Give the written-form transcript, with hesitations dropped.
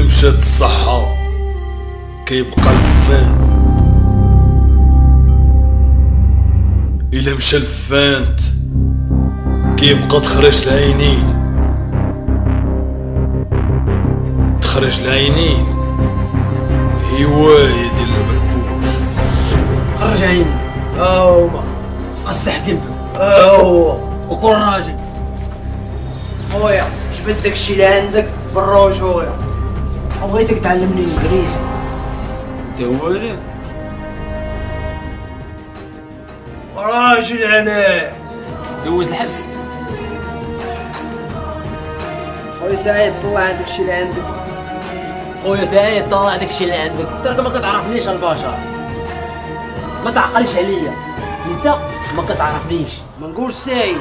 مشات الصحة كيبقى الفان، إلا مشى الفانت كيبقى تخرج العينين. تخرج العينين هواية ديال المنبوش. خرج عيني هما قصح قلبك هو وكون راجل. خويا جبد داكشي اللي عندك بالرجولة، بغيتك تعلمني الانجليزي. انت هو هذا راجل انا. دوز الحبس. خويا سعيد طلع داكشي اللي عندك. خويا سعيد طلع داكشي اللي عندك. انت ما كتعرفنيش البشر، ما تعقلش عليا. انت ما كتعرفنيش. ما نقولش سعيد.